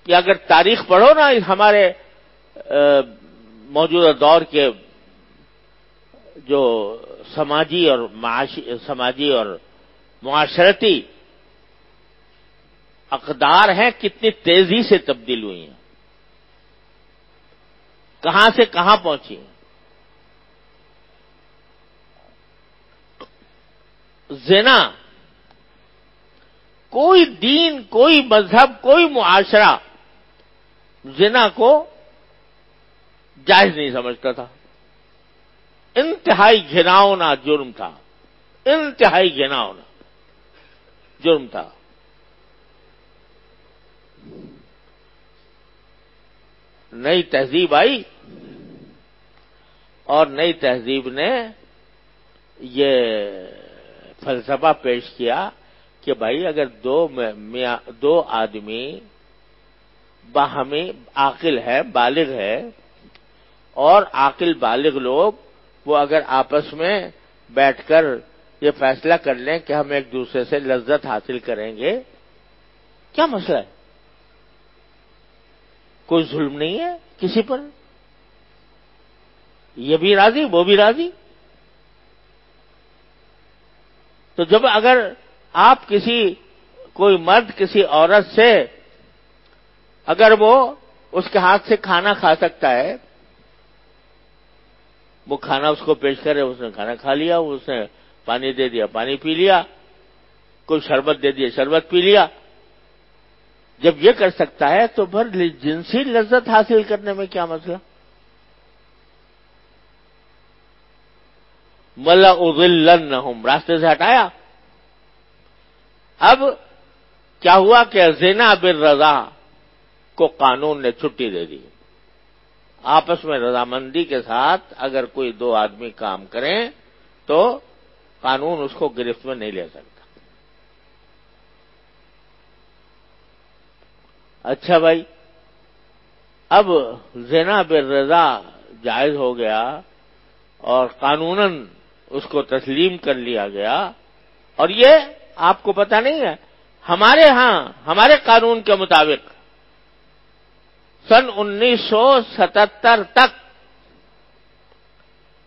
یا اگر تاریخ پڑھو نا ہمارے موجودہ دور کے جو سماجی اور معاشرتی اقدار ہیں کتنی تیزی سے تبدیل ہوئی ہیں، کہاں سے کہاں پہنچی ہیں۔ زنا، کوئی دین، کوئی مذہب، کوئی معاشرہ زنا کو جائز نہیں سمجھتا تھا، انتہائی گھناؤنا جرم تھا، انتہائی گھناؤنا جرم تھا۔ نئی تہذیب آئی اور نئی تہذیب نے یہ فلسفہ پیش کیا کہ بھائی اگر دو آدمی باہمی عاقل ہے، بالغ ہے، اور عاقل بالغ لوگ وہ اگر آپس میں بیٹھ کر یہ فیصلہ کر لیں کہ ہم ایک دوسرے سے لذت حاصل کریں گے، کیا مسئلہ ہے؟ کوئی ظلم نہیں ہے کسی پر، یہ بھی راضی وہ بھی راضی۔ تو جب اگر آپ کوئی مرد کسی عورت سے اگر وہ اس کے ہاتھ سے کھانا کھا سکتا ہے، وہ کھانا اس کو پیش کرے، اس نے کھانا کھا لیا، اس نے پانی دے دیا پانی پی لیا، کوئی شربت دے دیا شربت پی لیا، جب یہ کر سکتا ہے تو پھر جنسی لذت حاصل کرنے میں کیا مسئلہ؟ وَلَأُضِلَّنَّهُمْ، راستے سے ہٹایا۔ اب کیا ہوا کہ زنا بالرضا کو قانون نے چھٹی دے دی، آپس میں رضامندی کے ساتھ اگر کوئی دو آدمی کام کریں تو قانون اس کو گرفت میں نہیں لے سکتا۔ اچھا بھائی، اب زنا بالرضا جائز ہو گیا اور قانوناً اس کو تسلیم کر لیا گیا، اور یہ آپ کو پتہ نہیں ہے ہمارے قانون کے مطابق سن 1977 تک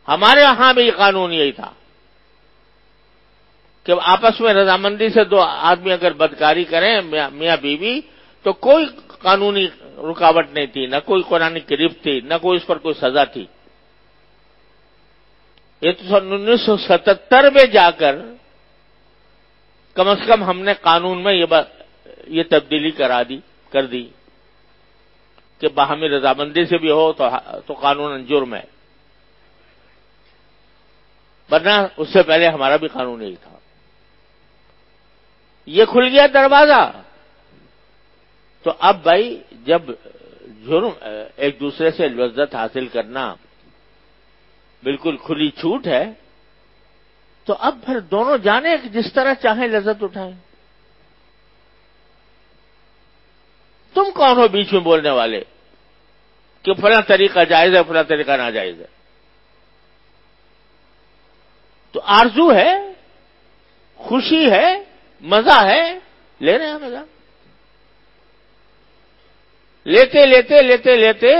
ہمارے ہاں بھی قانون یہی تھا کہ آپس میں رضامندی سے دو آدمی اگر بدکاری کریں میاں بیوی تو کوئی قانونی رکاوٹ نہیں تھی، نہ کوئی قرآنی گرفت تھی، نہ کوئی اس پر کوئی سزا تھی۔ یہ تو سن 1977 میں جا کر کم از کم ہم نے قانون میں یہ تبدیلی کر دی کہ باہمی رضامندی سے بھی ہو تو قانون جرم ہے، ورنہ اس سے پہلے ہمارا بھی قانون یہی تھا۔ یہ کھل گیا دروازہ، تو اب بھائی جب جرم ایک دوسرے سے لذت حاصل کرنا بالکل کھلی چھوٹ ہے، تو اب پھر دونوں جانے جس طرح چاہیں لذت اٹھائیں۔ تم کون ہو بیچ میں بولنے والے کہ فلاں طریقہ جائز ہے فلاں طریقہ ناجائز ہے؟ تو آرزو ہے، خوشی ہے، مزہ ہے، لے رہے ہیں مزہ، لیتے لیتے لیتے لیتے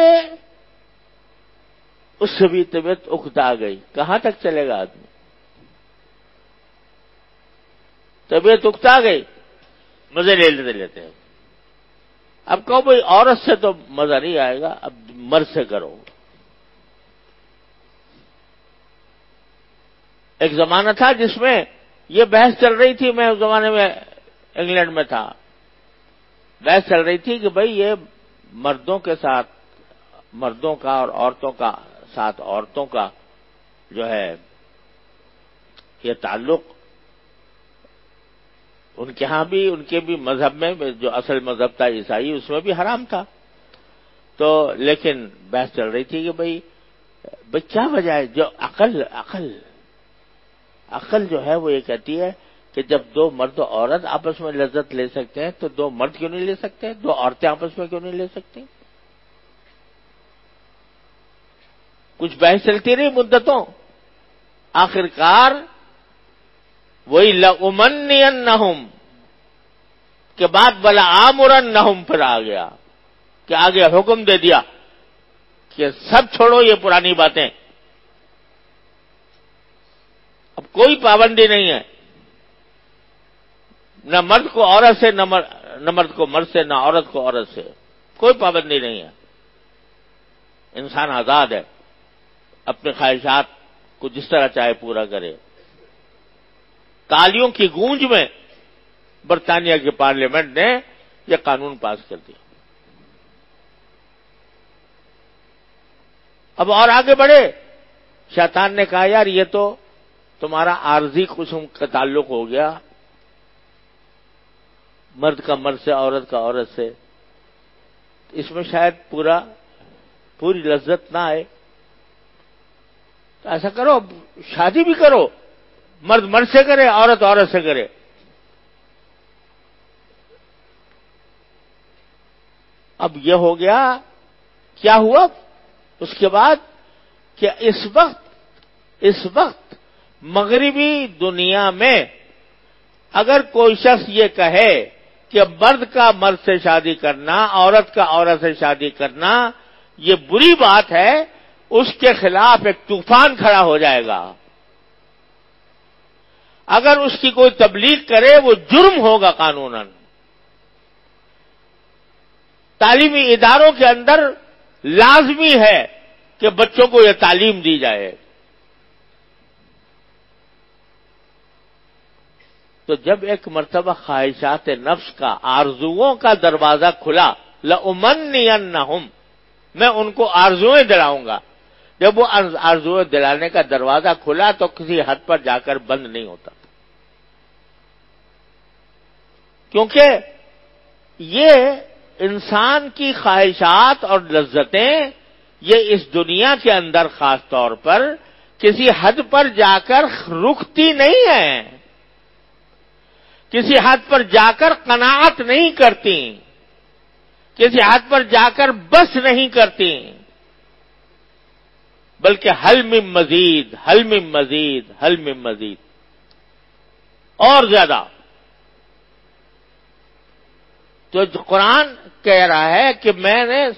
اس سے بھی طبیعت اکتا گئی۔ کہاں تک چلے گا آدمی؟ طبیعت اکتا گئی، مزے لیتے لیتے ہیں۔ اب کہو بھائی عورت سے تو مزہ نہیں آئے گا، اب مرد سے کرو۔ ایک زمانہ تھا جس میں یہ بحث چل رہی تھی، میں اس زمانے میں انگلینڈ میں تھا، بحث چل رہی تھی کہ بھائی یہ مردوں کے ساتھ مردوں کا اور عورتوں کا ساتھ عورتوں کا جو ہے یہ تعلق ان کے ہاں بھی، ان کے بھی مذہب میں جو اصل مذہب تھا عیسائی، اس میں بھی حرام تھا۔ تو لیکن بحث چل رہی تھی کہ بھائی کیا وجہ ہے؟ جو عقل جو ہے وہ یہ کہتی ہے کہ جب دو مرد و عورت آپس میں لذت لے سکتے ہیں تو دو مرد کیوں نہیں لے سکتے؟ دو عورتیں آپس میں کیوں نہیں لے سکتی؟ کچھ بحث چلتی رہی مدتوں، آخرکار وہی لَأُمَنِّيَنَّهُمْ کے بعد بَلَآمُرَنَّهُمْ پھر آ گیا کہ آگے حکم دے دیا کہ سب چھوڑو یہ پرانی باتیں، اب کوئی پابندی نہیں ہے، نہ مرد کو عورت سے، نہ مرد کو مرد سے، نہ عورت کو عورت سے، کوئی پابندی نہیں ہے. انسان آزاد ہے، اپنے خواہشات کو جس طرح چاہے پورا کرے. تالیوں کی گونج میں برطانیہ کی پارلیمنٹ نے یہ قانون پاس کر دیا. اب اور آگے بڑھے، شیطان نے کہا یار یہ تو تمہارا عارضی قسم کا تعلق ہو گیا، مرد کا مرد سے، عورت کا عورت سے، اس میں شاید پوری لذت نہ آئے. تو ایسا کرو، شادی بھی کرو، مرد مرد سے کرے، عورت عورت سے کرے. اب یہ ہو گیا، کیا ہوا اس کے بعد کہ اس وقت مغربی دنیا میں اگر کوئی شخص یہ کہے کہ مرد کا مرد سے شادی کرنا، عورت کا عورت سے شادی کرنا یہ بری بات ہے، اس کے خلاف ایک طوفان کھڑا ہو جائے گا. اگر اس کی کوئی تبلیغ کرے وہ جرم ہوگا قانوناً. تعلیمی اداروں کے اندر لازمی ہے کہ بچوں کو یہ تعلیم دی جائے. تو جب ایک مرتبہ خواہشات نفس کا، آرزوؤں کا دروازہ کھلا، لَأُمَنِّيَنَّهُمْ، میں ان کو آرزوئیں دلاؤں گا. جب وہ آرزوئیں دلانے کا دروازہ کھلا تو کسی حد پر جا کر بند نہیں ہوتا، کیونکہ یہ انسان کی خواہشات اور لذتیں یہ اس دنیا کے اندر خاص طور پر کسی حد پر جا کر رکتی نہیں ہیں، کسی حد پر جا کر قناعت نہیں کرتی، کسی حد پر جا کر بس نہیں کرتی، بلکہ حل من مزید، حل من مزید، حل من مزید، اور زیادہ. تو قرآن کہہ رہا ہے کہ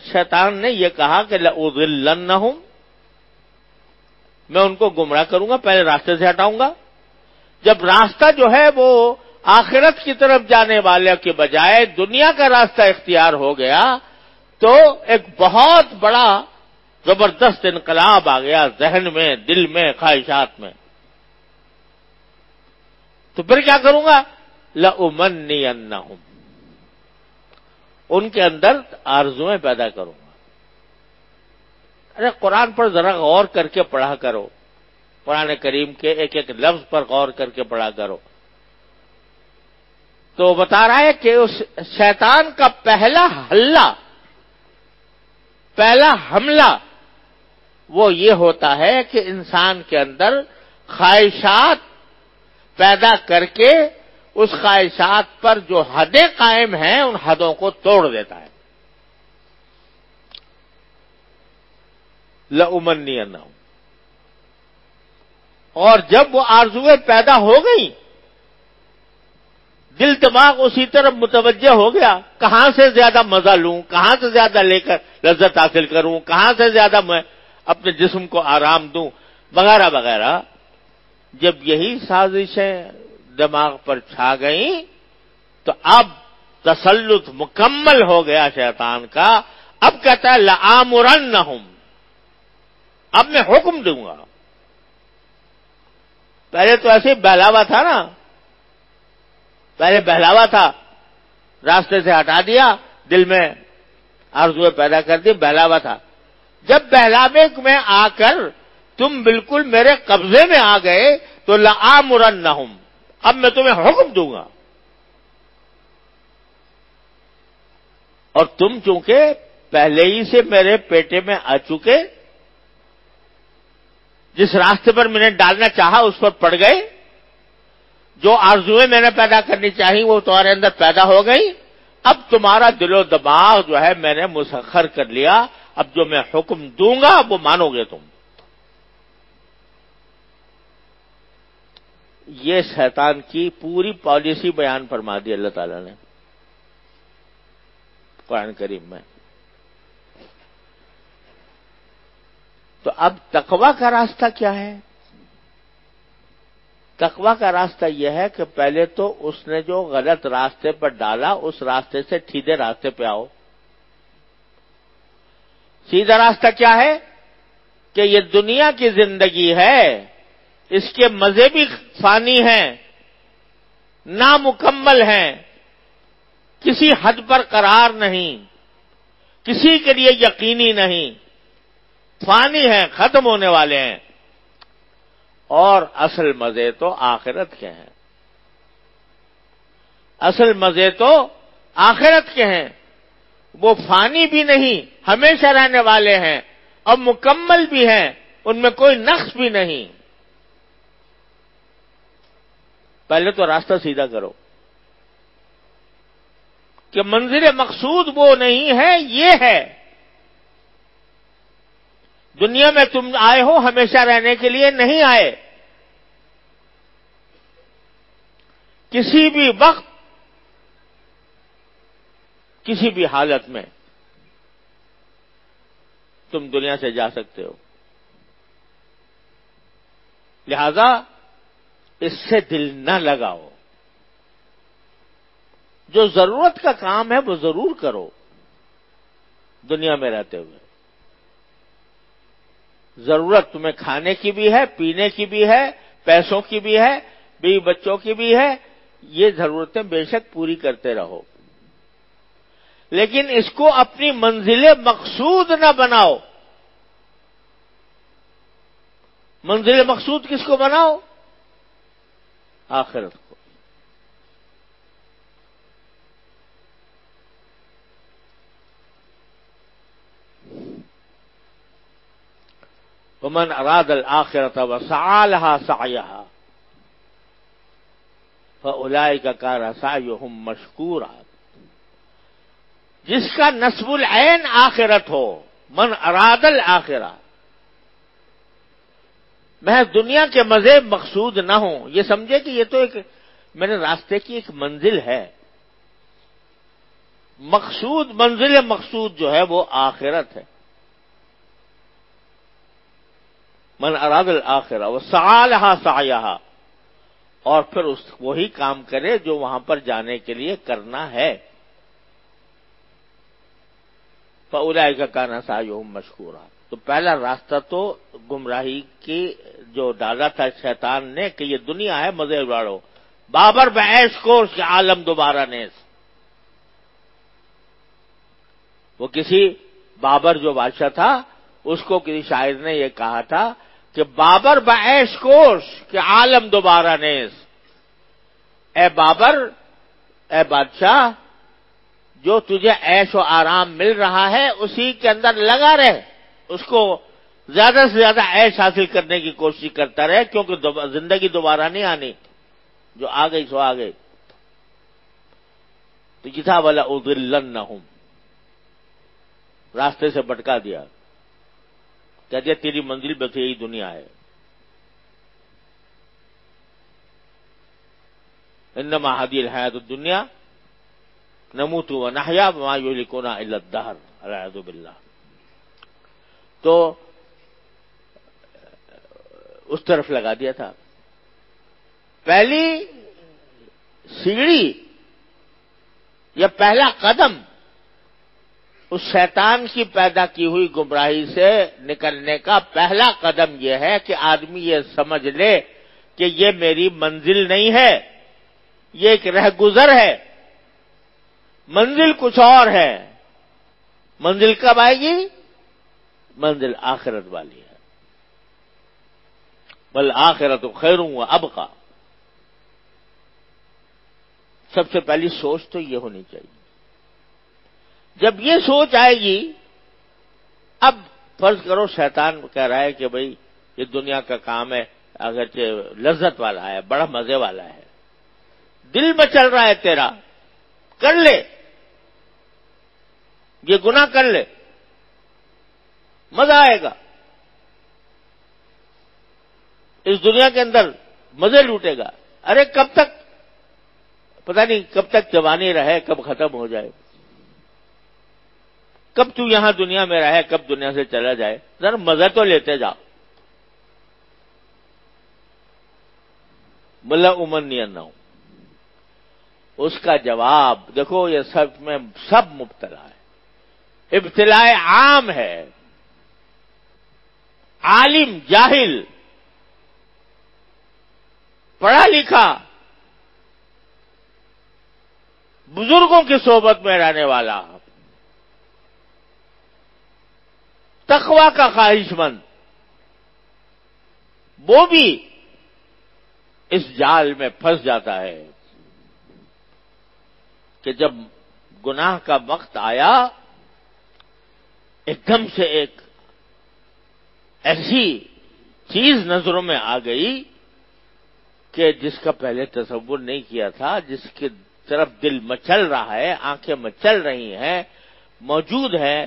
شیطان نے یہ کہا کہ لَأُضِلَّنَّهُمْ، میں ان کو گمراہ کروں گا، پہلے راستے سے ہٹاؤں گا. جب راستہ جو ہے وہ آخرت کی طرف جانے والے کے بجائے دنیا کا راستہ اختیار ہو گیا تو ایک بہت بڑا زبردست انقلاب آ گیا ذہن میں، دل میں، خواہشات میں. تو پھر کیا کروں گا؟ لَأُمَنِّيَنَّهُمْ، ان کے اندر آرزویں پیدا کروں گا. ارے قرآن پر ذرا غور کر کے پڑھا کرو، قرآن کریم کے ایک ایک لفظ پر غور کر کے پڑھا کرو. تو بتا رہا ہے کہ اس شیطان کا پہلا حملہ وہ یہ ہوتا ہے کہ انسان کے اندر خواہشات پیدا کر کے اس خواہشات پر جو حدیں قائم ہیں ان حدوں کو توڑ دیتا ہے. لَأُمَنِّيَنَّهُمْ، اور جب وہ آرزویں پیدا ہو گئیں، دل دماغ اسی طرف متوجہ ہو گیا، کہاں سے زیادہ مزہ لوں، کہاں سے زیادہ لے کر لذت حاصل کروں، کہاں سے زیادہ میں اپنے جسم کو آرام دوں، وغیرہ وغیرہ. جب یہی سازشیں دماغ پر چھا گئیں تو اب تسلط مکمل ہو گیا شیطان کا. اب کہتا ہے لَآمُرَنَّهُمْ، اب میں حکم دوں گا. پہلے تو ایسے بہلاوا تھا نا، پہلے بہلاوا تھا، راستے سے ہٹا دیا، دل میں آرزویں پیدا کر دی، بہلاوا تھا. جب بہلاوے میں آ کر تم بالکل میرے قبضے میں آ گئے تو لَآمُرَنَّهُمْ، اب میں تمہیں حکم دوں گا. اور تم چونکہ پہلے ہی سے میرے پیٹے میں آ چکے، جس راستے پر میں نے ڈالنا چاہا اس پر پڑ گئے، جو آرزویں میں نے پیدا کرنی چاہی وہ تمہارے اندر پیدا ہو گئی. اب تمہارا دل و دماغ جو ہے میں نے مسخر کر لیا، اب جو میں حکم دوں گا وہ مانو گے تم. یہ شیطان کی پوری پالیسی بیان فرما دی اللہ تعالیٰ نے قرآن کریم میں. تو اب تقویٰ کا راستہ کیا ہے؟ تقویٰ کا راستہ یہ ہے کہ پہلے تو اس نے جو غلط راستے پر ڈالا اس راستے سے سیدھے راستے پہ آؤ۔ سیدھا راستہ کیا ہے؟ کہ یہ دنیا کی زندگی ہے، اس کے مزے بھی فانی ہیں، نامکمل ہیں، کسی حد پر قرار نہیں، کسی کے لیے یقینی نہیں، فانی ہیں، ختم ہونے والے ہیں، اور اصل مزے تو آخرت کے ہیں۔ اصل مزے تو آخرت کے ہیں، وہ فانی بھی نہیں، ہمیشہ رہنے والے ہیں، اور مکمل بھی ہیں، ان میں کوئی نقص بھی نہیں۔ پہلے تو راستہ سیدھا کرو کہ منزل مقصود وہ نہیں ہے، یہ ہے۔ دنیا میں تم آئے ہو ہمیشہ رہنے کے لیے نہیں آئے، کسی بھی وقت کسی بھی حالت میں تم دنیا سے جا سکتے ہو، لہذا اس سے دل نہ لگاؤ۔ جو ضرورت کا کام ہے وہ ضرور کرو دنیا میں رہتے ہوئے۔ ضرورت تمہیں کھانے کی بھی ہے، پینے کی بھی ہے، پیسوں کی بھی ہے، بیوی بچوں کی بھی ہے، یہ ضرورتیں بے شک پوری کرتے رہو، لیکن اس کو اپنی منزل مقصود نہ بناؤ۔ منزل مقصود کس کو بناؤ؟ آخرت کو۔ ومن اراد الآخرة وسعى لها سعيها فأولئك كان سعيهم مشكورا۔ جس کا نصب العین آخرت ہو، من اراد الآخرہ، محض دنیا کے مزے مقصود نہ ہوں، یہ سمجھے کہ یہ تو ایک میرے راستے کی ایک منزل ہے۔ مقصود، منزل مقصود جو ہے وہ آخرت ہے۔ من اراد الآخرہ وسعى لها سعيها، اور پھر وہی کام کرے جو وہاں پر جانے کے لیے کرنا ہے۔ فَأُولَئِكَ كَانَ سَعْيُهُمْ مَشْكُورًا۔ تو پہلا راستہ تو گمراہی کی جو ڈالا تھا شیطان نے کہ یہ دنیا ہے، مزے اڑاڑو، بابر بعیش کوش کہ عالم دوبارہ نیز۔ وہ کسی بابر جو بادشاہ تھا اس کو کسی شاعر نے یہ کہا تھا کہ بابر بعیش کوش کہ عالم دوبارہ نیز۔ اے بابر، اے بادشاہ، جو تجھے عیش و آرام مل رہا ہے اسی کے اندر لگا رہ، اس کو زیادہ سے زیادہ عیش حاصل کرنے کی کوشش کرتا رہے، کیونکہ زندگی دوبارہ نہیں آنی، جو آ گئی سو آ گئی۔ تو یہ تھا وَلَأُضِلَّنَّهُمْ، راستے سے بھٹکا دیا، کہہ دیا تیری منزل بس یہی دنیا ہے۔ انما هذه الحیات الدنیا نموت ونحیا وما یہلکنا الا الدہر، والعیاذ باللہ۔ تو اس طرف لگا دیا تھا۔ پہلی سیڑھی یا پہلا قدم اس شیطان کی پیدا کی ہوئی گمراہی سے نکلنے کا پہلا قدم یہ ہے کہ آدمی یہ سمجھ لے کہ یہ میری منزل نہیں ہے، یہ ایک رہ گزر ہے، منزل کچھ اور ہے۔ منزل کب آئے گی؟ منزل آخرت والی ہے۔ والآخرۃ خیر وابقیٰ۔ سب سے پہلی سوچ تو یہ ہونی چاہیے۔ جب یہ سوچ آئے گی، اب فرض کرو شیطان کہہ رہا ہے کہ بھئی یہ دنیا کا کام ہے، اگرچہ لذت والا ہے، بڑا مزے والا ہے، دل میں چل رہا ہے تیرا، کر لے، یہ گناہ کر لے، مزہ آئے گا، اس دنیا کے اندر مزے لوٹے گا۔ ارے کب تک، پتہ نہیں کب تک جوانی رہے، کب ختم ہو جائے۔ کب تو یہاں دنیا میں رہے، کب دنیا سے چلا جائے، ذرا مزہ تو لیتے جاؤ. ملا عمر نہیں نہ ہوں. اس کا جواب دیکھو، یہ سب میں سب مبتلا ہے، ابتلاء عام ہے. عالم، جاہل، پڑھا لکھا، بزرگوں کی صحبت میں رہنے والا، تقوی کا خواہش مند، وہ بھی اس جال میں پھنس جاتا ہے کہ جب گناہ کا وقت آیا، ایک دم سے ایک ایسی چیز نظروں میں آ گئی کہ جس کا پہلے تصور نہیں کیا تھا، جس کی طرف دل مچل رہا ہے، آنکھیں مچل رہی ہیں، موجود ہے،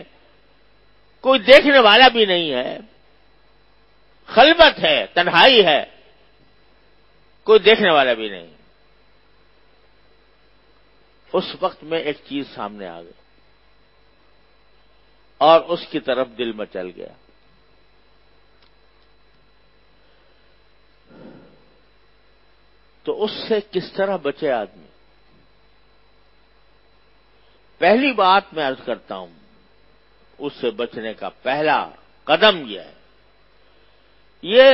کوئی دیکھنے والا بھی نہیں ہے، خلوت ہے، تنہائی ہے، کوئی دیکھنے والا بھی نہیں. اس وقت میں ایک چیز سامنے آ گئی اور اس کی طرف دل مچل گیا. تو اس سے کس طرح بچے آدمی؟ پہلی بات میں عرض کرتا ہوں، اس سے بچنے کا پہلا قدم یہ ہے، یہ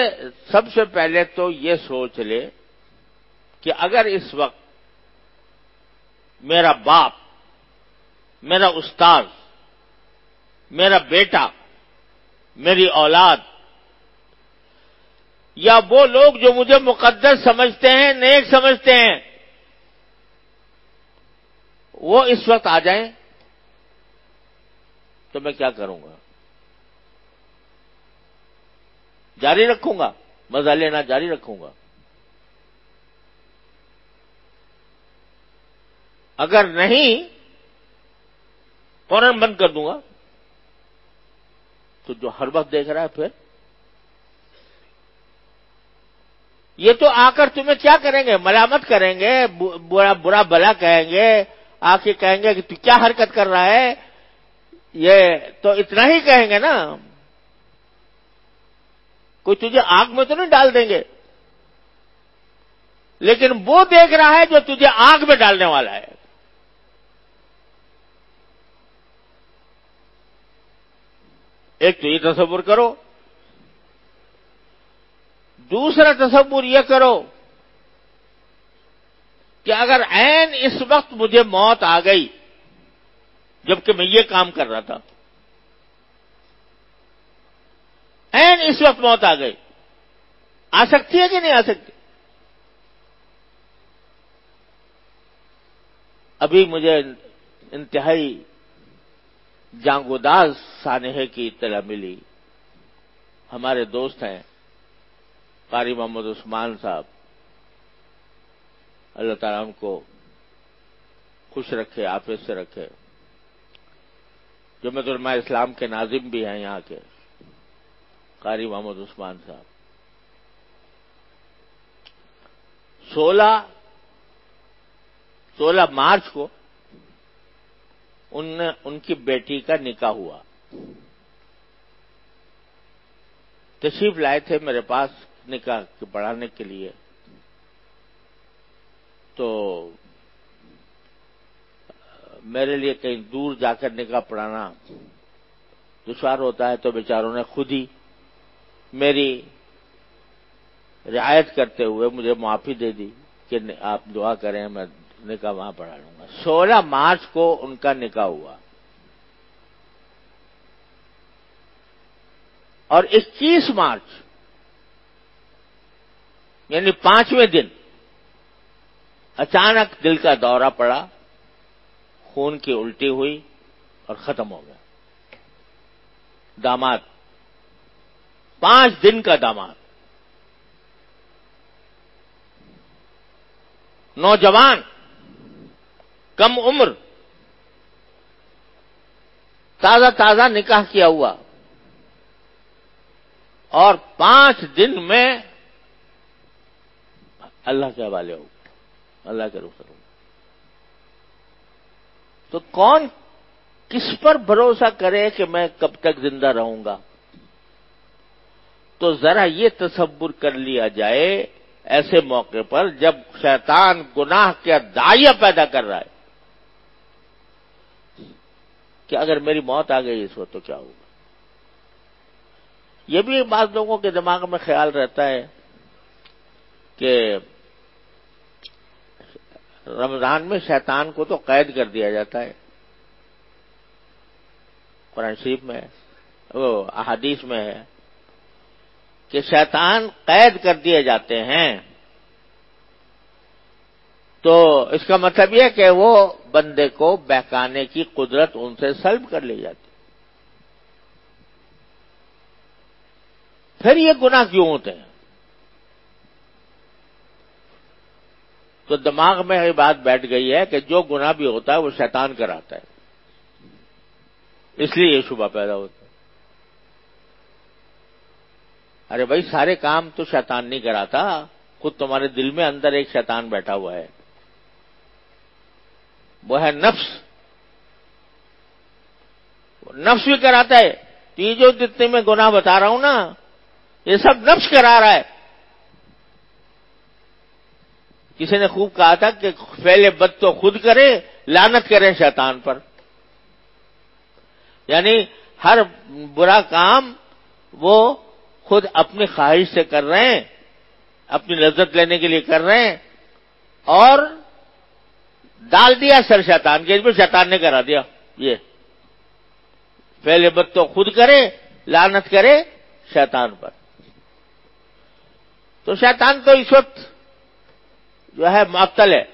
سب سے پہلے تو یہ سوچ لے کہ اگر اس وقت میرا باپ، میرا استاد، میرا بیٹا، میری اولاد، یا وہ لوگ جو مجھے مقدس سمجھتے ہیں، نیک سمجھتے ہیں، وہ اس وقت آ جائیں تو میں کیا کروں گا؟ جاری رکھوں گا، مزہ لینا جاری رکھوں گا؟ اگر نہیں، فوراً بند کر دوں گا. تو جو ہر وقت دیکھ رہا ہے، پھر یہ تو آ کر تمہیں کیا کریں گے؟ ملامت کریں گے، برا بلا کہیں گے، آ کے کہیں گے کہ تو کیا حرکت کر رہا ہے. یہ تو اتنا ہی کہیں گے نا، کوئی تجھے آگ میں تو نہیں ڈال دیں گے. لیکن وہ دیکھ رہا ہے جو تجھے آگ میں ڈالنے والا ہے. ایک تو یہ تصور کرو. دوسرا تصور یہ کرو کہ اگر عین اس وقت مجھے موت آ گئی جبکہ میں یہ کام کر رہا تھا، عین اس وقت موت آ گئی، آ سکتی ہے کہ نہیں آ سکتی؟ ابھی مجھے انتہائی جانگوداز سانحے کی اطلاع ملی. ہمارے دوست ہیں قاری محمد عثمان صاحب، اللہ تعالیٰ ان کو خوش رکھے، عافیت سے رکھے، جمعیت علماء اسلام کے ناظم بھی ہیں یہاں کے، قاری محمد عثمان صاحب. 16 مارچ کو ان کی بیٹی کا نکاح ہوا. تشریف لائے تھے میرے پاس نکاح پڑھانے کے لیے. تو میرے لیے کہیں دور جا کر نکاح پڑھانا دشوار ہوتا ہے، تو بیچاروں نے خود ہی میری رعایت کرتے ہوئے مجھے معافی دے دی کہ آپ دعا کریں، میں نکاح وہاں پڑھا لوں گا. 16 مارچ کو ان کا نکاح ہوا اور 21 مارچ یعنی 5ویں دن اچانک دل کا دورہ پڑا، خون کی الٹی ہوئی اور ختم ہو گیا. داماد 5 دن کا داماد، نوجوان، کم عمر، تازہ نکاح کیا ہوا، اور 5 دن میں اللہ کے حوالے ہو گیا، اللہ کے رخ کروں. تو کون کس پر بھروسہ کرے کہ میں کب تک زندہ رہوں گا؟ تو ذرا یہ تصور کر لیا جائے ایسے موقع پر جب شیطان گناہ کے داعیہ پیدا کر رہا ہے کہ اگر میری موت آ گئی اس وقت تو کیا ہوگا؟ یہ بھی بعض لوگوں کے دماغ میں خیال رہتا ہے کہ رمضان میں شیطان کو تو قید کر دیا جاتا ہے، قرآن شریف میں وہ احادیث میں ہے کہ شیطان قید کر دیے جاتے ہیں، تو اس کا مطلب یہ کہ وہ بندے کو بہکانے کی قدرت ان سے سلب کر لی جاتی۔ پھر یہ گناہ کیوں ہوتے ہیں؟ تو دماغ میں یہ بات بیٹھ گئی ہے کہ جو گناہ بھی ہوتا ہے وہ شیطان کراتا ہے، اس لیے یہ شبہ پیدا ہوتا ہے۔ ارے بھائی سارے کام تو شیطان نہیں کراتا، خود تمہارے دل میں اندر ایک شیطان بیٹھا ہوا ہے، وہ ہے نفس۔ نفس بھی کراتا ہے، تو یہ جو جتنے میں گناہ بتا رہا ہوں نا یہ سب نفس کرا رہا ہے۔ کسی نے خوب کہا تھا کہ فعل بد تو خود کرے، لعنت کرے شیطان پر۔ یعنی ہر برا کام وہ خود اپنی خواہش سے کر رہے ہیں، اپنی لذت لینے کے لیے کر رہے ہیں، اور ڈال دیا سر شیطان کے، شیطان نے کرا دیا۔ یہ فعل بد تو خود کرے، لعنت کرے شیطان پر۔ تو شیطان تو اس وقت جو ہے معطل ہے،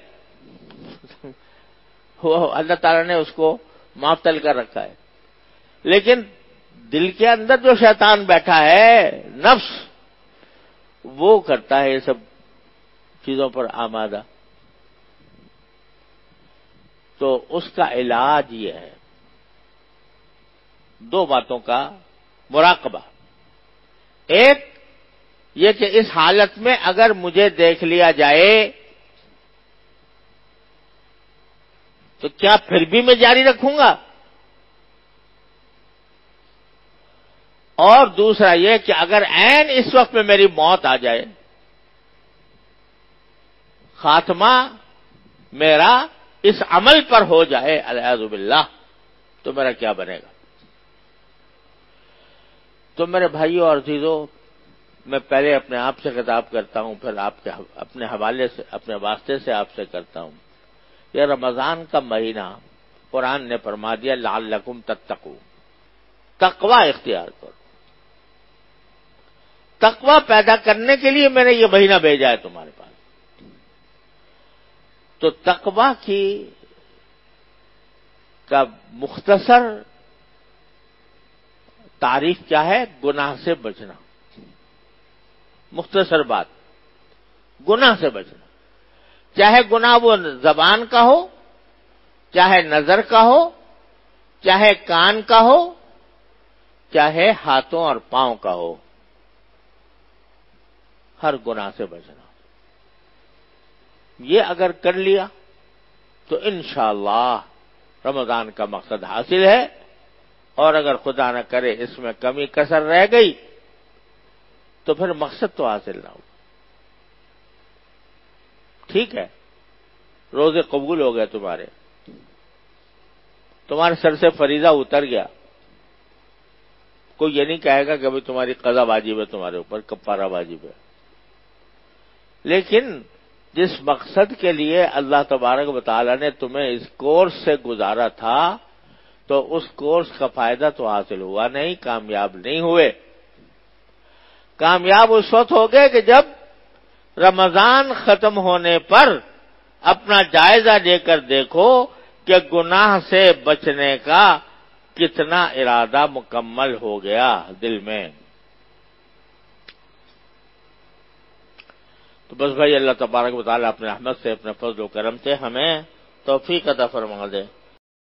وہ اللہ تعالیٰ نے اس کو معطل کر رکھا ہے، لیکن دل کے اندر جو شیطان بیٹھا ہے نفس، وہ کرتا ہے یہ سب چیزوں پر آمادہ۔ تو اس کا علاج یہ ہے دو باتوں کا مراقبہ۔ ایک یہ کہ اس حالت میں اگر مجھے دیکھ لیا جائے تو کیا پھر بھی میں جاری رکھوں گا؟ اور دوسرا یہ کہ اگر عین اس وقت میں میری موت آ جائے، خاتمہ میرا اس عمل پر ہو جائے العیاذ باللہ، تو میرا کیا بنے گا؟ تو میرے بھائیوں اور عزیزوں، میں پہلے اپنے آپ سے خطاب کرتا ہوں، پھر آپ کے اپنے حوالے سے، اپنے واسطے سے آپ سے کرتا ہوں۔ یہ رمضان کا مہینہ قرآن نے فرما دیا لعلکم تتقون، تقوی اختیار کرو۔ تقوی پیدا کرنے کے لیے میں نے یہ مہینہ بھیجا ہے تمہارے پاس۔ تو تقوی کا مختصر تعریف کیا ہے؟ گناہ سے بچنا۔ مختصر بات، گناہ سے بچنا، چاہے گناہ وہ زبان کا ہو، چاہے نظر کا ہو، چاہے کان کا ہو، چاہے ہاتھوں اور پاؤں کا ہو، ہر گناہ سے بچنا۔ یہ اگر کر لیا تو انشاءاللہ رمضان کا مقصد حاصل ہے، اور اگر خدا نہ کرے اس میں کمی کسر رہ گئی تو پھر مقصد تو حاصل نہ ہو۔ ٹھیک ہے، روزے قبول ہو گئے تمہارے سر سے فریضہ اتر گیا، کوئی یہ نہیں کہے گا کہ ابھی تمہاری قضا واجب ہے، تمہارے اوپر کفارہ واجب ہے، لیکن جس مقصد کے لیے اللہ تبارک و تعالی نے تمہیں اس کورس سے گزارا تھا تو اس کورس کا فائدہ تو حاصل ہوا نہیں، کامیاب نہیں ہوئے۔ کامیاب اس وقت ہو گئے کہ جب رمضان ختم ہونے پر اپنا جائزہ لے کر دیکھو کہ گناہ سے بچنے کا کتنا ارادہ مکمل ہو گیا دل میں۔ تو بس بھائی اللہ تبارک و تعالیٰ اپنے رحمت سے، اپنے فضل و کرم سے ہمیں توفیق عطا فرما دے۔